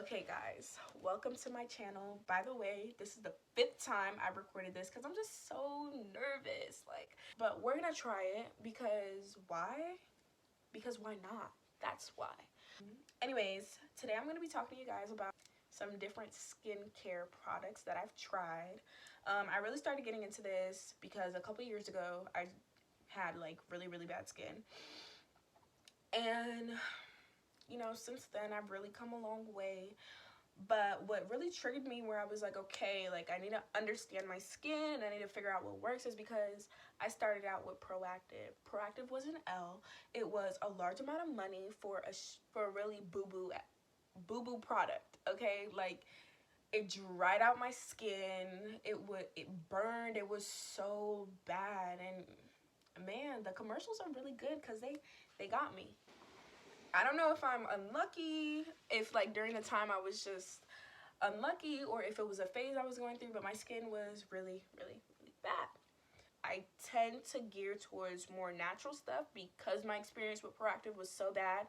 Okay guys, welcome to my channel. By the way, this is the 5th time I've recorded this because I'm just so nervous. But we're gonna try it because why? Because why not? That's why. Anyways, today I'm gonna be talking to you guys about some different skincare products that I've tried. I really started getting into this because a couple years ago I had like really bad skin. And you know, since then I've really come a long way. But what really triggered me where I was like, okay, like I need to understand my skin and I need to figure out what works is because I started out with Proactive. Proactive was an L. It was a large amount of money for a really boo-boo product, okay? Like it dried out my skin. It burned. It was so bad. And man, the commercials are really good because they got me. I don't know if I'm unlucky, if like during the time I was just unlucky, or if it was a phase I was going through, but my skin was really bad. I tend to gear towards more natural stuff because my experience with Proactive was so bad.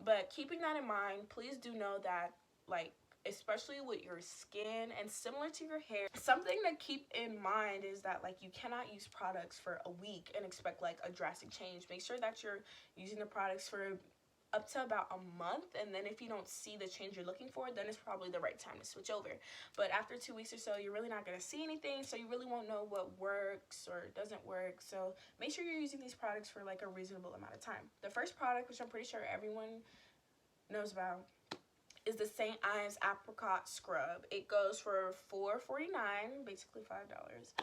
But keeping that in mind, please do know that, like, especially with your skin and similar to your hair, something to keep in mind is that like you cannot use products for a week and expect like a drastic change. Make sure that you're using the products for up to about a month, and then if you don't see the change you're looking for, then it's probably the right time to switch over. But after 2 weeks or so, you're really not going to see anything, so you really won't know what works or doesn't work. So make sure you're using these products for like a reasonable amount of time. The first product, which I'm pretty sure everyone knows about, is the St. Ives Apricot Scrub. It goes for $4.49, basically $5,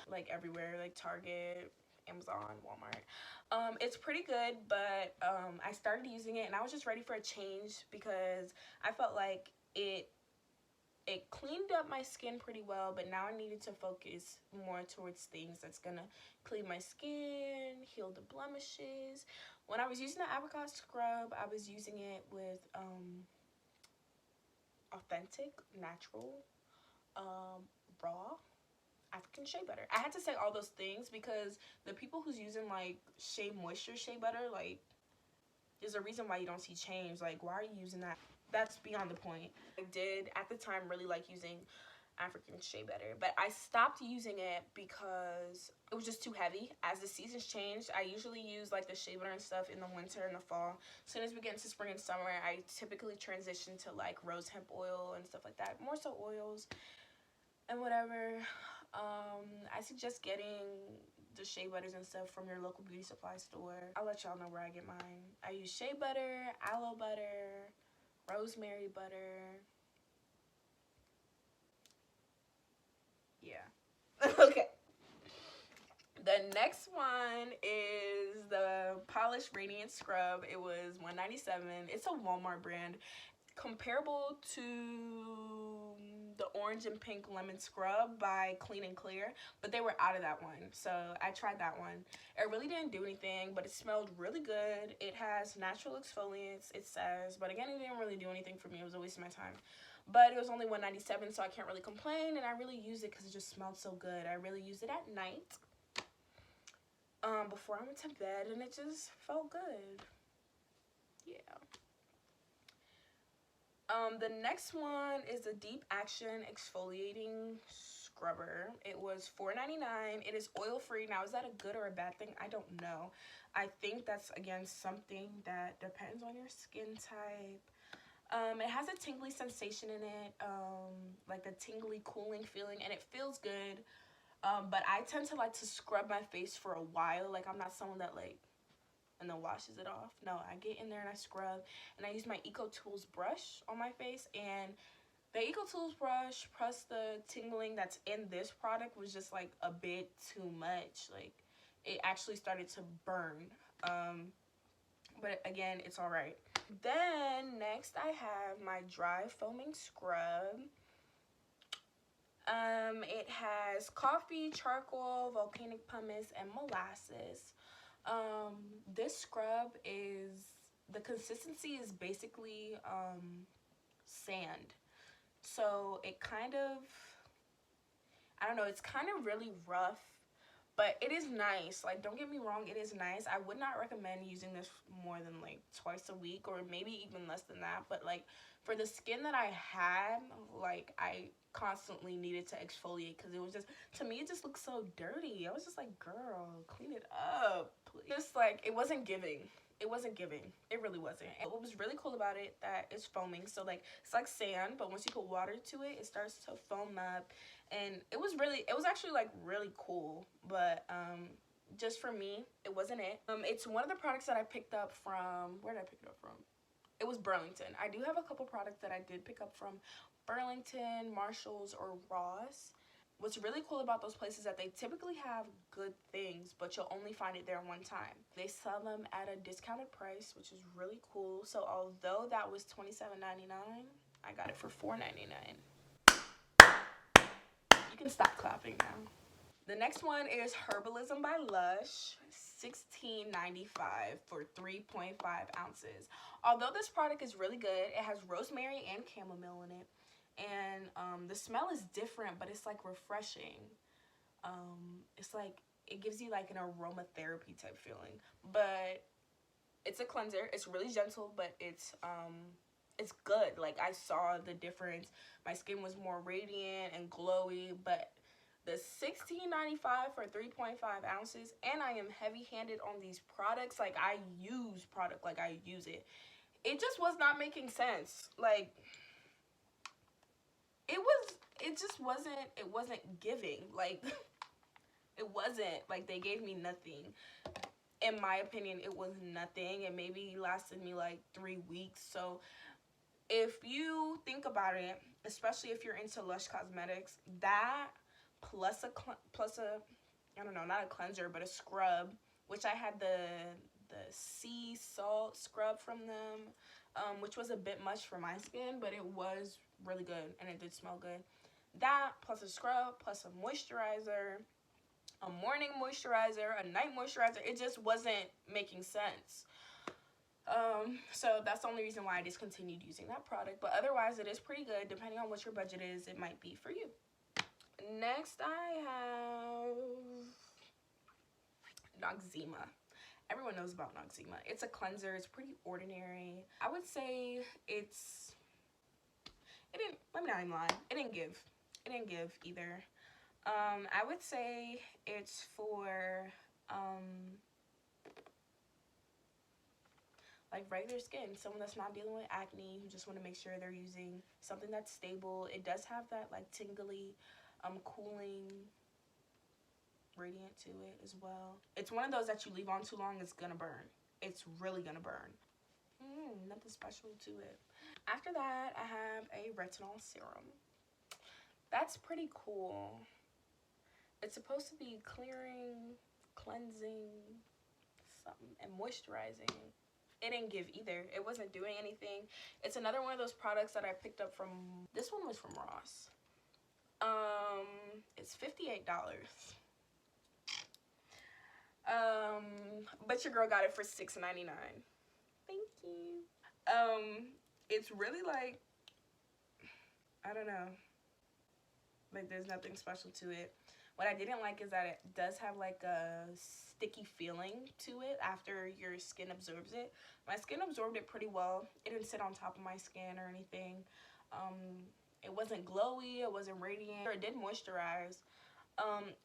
like everywhere, like Target, Amazon, Walmart. It's pretty good, but I started using it and I was just ready for a change because I felt like it cleaned up my skin pretty well, but now I needed to focus more towards things that's gonna clean my skin, heal the blemishes. When I was using the Apricot Scrub, I was using it with authentic, natural, raw African shea butter. I had to say all those things because the people who's using like Shea Moisture shea butter, like there's a reason why you don't see change. Like, why are you using that? That's beyond the point. I did at the time really like using African shea butter, but I stopped using it because it was just too heavy. As the seasons changed, I usually use like the shea butter and stuff in the winter and the fall. As soon as we get into spring and summer, I typically transition to like rose hemp oil and stuff like that, more so oils and whatever. I suggest getting the shea butters and stuff from your local beauty supply store. I'll let y'all know where I get mine. I use shea butter, aloe butter, rosemary butter. Yeah. Okay. The next one is the Polish Radiant Scrub. It was $1.97. It's a Walmart brand, comparable to the orange and pink lemon scrub by Clean and Clear, but they were out of that one, so I tried that one. It really didn't do anything, but it smelled really good. It has natural exfoliants, it says, but again, it didn't really do anything for me. It was a waste of my time, but it was only $1.97, so I can't really complain. And I really used it because it just smelled so good. I really used it at night before I went to bed, and it just felt good. Yeah. The next one is a Deep Action Exfoliating Scrubber. It was $4.99. It is oil-free. Now, is that a good or a bad thing? I don't know. I think that's, again, something that depends on your skin type. It has a tingly sensation in it, like a tingly, cooling feeling, and it feels good. But I tend to like to scrub my face for a while. Like, I'm not someone that, like, and then washes it off. No, I get in there and I scrub, and I use my Eco Tools brush on my face, and the Eco Tools brush plus the tingling that's in this product was just like a bit too much. Like, it actually started to burn, but again, it's all right. Then next I have my Dry Foaming Scrub. It has coffee, charcoal, volcanic pumice, and molasses. This scrub is, the consistency is basically sand. So it kind of, I don't know, it's kind of really rough, But it is nice. Like, don't get me wrong, it is nice. I would not recommend using this more than like twice a week, or maybe even less than that. But like, for the skin that I had, like, I constantly needed to exfoliate, because it was just, to me, it just looked so dirty. I was just like, girl, clean it up, please. Just like, it wasn't giving. It wasn't giving. It really wasn't. And what was really cool about it, that it's foaming. So like, it's like sand, but once you put water to it, it starts to foam up. And it was actually like really cool. But just for me, it wasn't it. It's one of the products that I picked up from, where did I pick it up from? It was Burlington. I do have a couple products that I did pick up from Burlington, Marshalls, or Ross. What's really cool about those places is that they typically have good things, but you'll only find it there one time. They sell them at a discounted price, which is really cool. So although that was $27.99, I got it for $4.99. You can stop clapping now. The next one is Herbalism by Lush, $16.95 for 3.5 ounces. Although this product is really good, it has rosemary and chamomile in it. And the smell is different, but it's like refreshing. It's like, it gives you like an aromatherapy type feeling. But it's a cleanser. It's really gentle, but it's good. Like, I saw the difference. My skin was more radiant and glowy, but the $16.95 for 3.5 ounces, and I am heavy-handed on these products. Like, I use product like I use it. It just was not making sense. Like, it wasn't giving. Like, it wasn't. Like, they gave me nothing. In my opinion, it was nothing. It maybe lasted me like 3 weeks. So if you think about it, especially if you're into Lush Cosmetics, that plus a I don't know, not a cleanser, but a scrub, which I had the sea salt scrub from them, which was a bit much for my skin, but it was really good, and it did smell good. That, plus a scrub, plus a moisturizer, a morning moisturizer, a night moisturizer, it just wasn't making sense. So that's the only reason why I discontinued using that product, but otherwise it is pretty good. Depending on what your budget is, it might be for you. Next, I have Noxzema. Everyone knows about Noxzema. It's a cleanser. It's pretty ordinary. I would say let me not even lie. It didn't give either. I would say it's for, like regular skin, someone that's not dealing with acne, who just want to make sure they're using something that's stable. It does have that like tingly, cooling radiant to it as well. It's one of those that you leave on too long, it's gonna burn. It's really gonna burn. Nothing special to it. After that, I have a retinol serum. That's pretty cool. It's supposed to be clearing, cleansing, something, and moisturizing. It didn't give either. It wasn't doing anything. It's another one of those products that I picked up from, this one was from Ross. It's $58. But your girl got it for $6.99. Thank you. It's really like, I don't know, like there's nothing special to it. What I didn't like is that it does have like a sticky feeling to it after your skin absorbs it. My skin absorbed it pretty well. It didn't sit on top of my skin or anything. It wasn't glowy, it wasn't radiant. It did moisturize.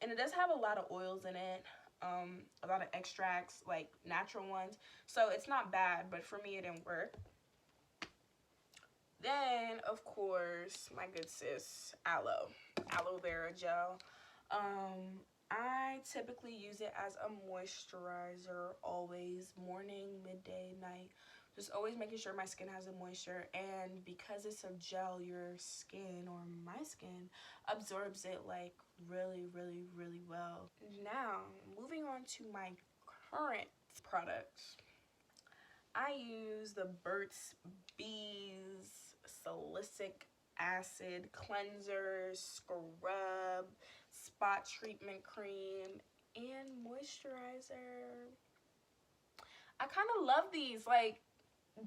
And it does have a lot of oils in it. A lot of extracts, like natural ones. So it's not bad, but for me it didn't work. Then, of course, my good sis, aloe vera gel. I typically use it as a moisturizer, always, morning, midday, night. Just always making sure my skin has a moisture, and because it's a gel, your skin, or my skin, absorbs it like really, really, really well. Now, moving on to my current products. I use the Burt's Bees Salicylic Acid Cleanser, Scrub, Spot Treatment Cream, and Moisturizer. I kind of love these. Like,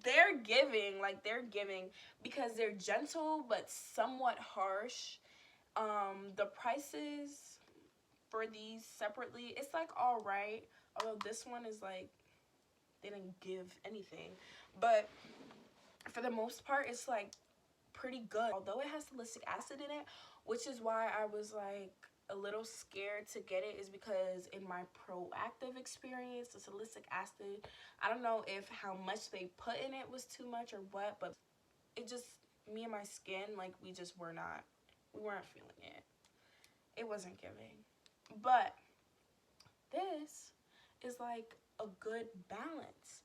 they're giving because they're gentle but somewhat harsh. The prices for these separately, it's like all right, although this one is like they didn't give anything, but for the most part it's like pretty good, although it has salicylic acid in it, which is why I was like a little scared to get it, is because in my proactive experience, the salicylic acid, I don't know if how much they put in it was too much or what, but it just, me and my skin, like we weren't feeling it. It wasn't giving. But this is like a good balance.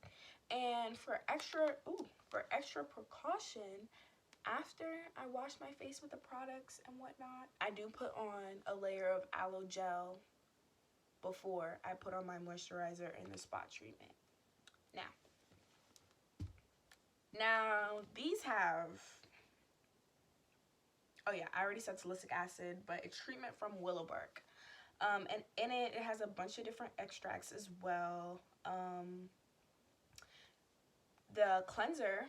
And for extra precaution, after I wash my face with the products and whatnot, I do put on a layer of aloe gel before I put on my moisturizer and the spot treatment. Now these have, oh yeah, I already said salicylic acid, but it's treatment from willow bark. And in it, it has a bunch of different extracts as well. The cleanser,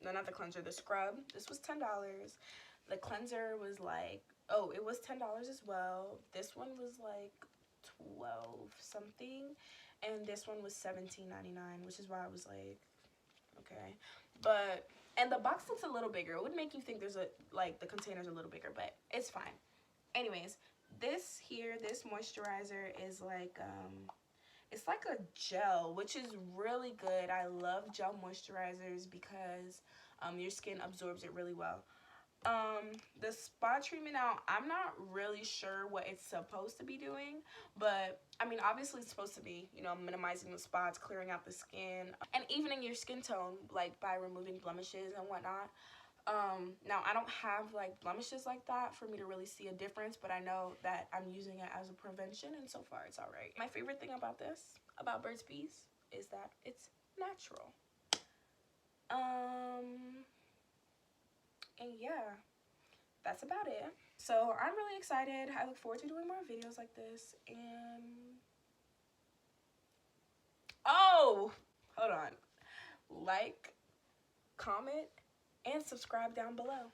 no, not the cleanser, the scrub, this was $10. The cleanser was like, oh, it was $10 as well. This one was like 12 something, and this one was $17.99, which is why I was like, okay. But, and the box looks a little bigger. It would make you think there's a, like, the container's a little bigger, but it's fine. Anyways, this here, this moisturizer is like, it's like a gel, which is really good. I love gel moisturizers because your skin absorbs it really well. The spa treatment, now I'm not really sure what it's supposed to be doing, but I mean, obviously it's supposed to be, you know, minimizing the spots, clearing out the skin, and evening your skin tone, like by removing blemishes and whatnot. Now I don't have like blemishes like that for me to really see a difference, but I know that I'm using it as a prevention, and so far it's all right. My favorite thing about this, about Burt's Bees, is that it's natural. And yeah, that's about it. So I'm really excited. I look forward to doing more videos like this. And oh, hold on, like, comment, and subscribe down below.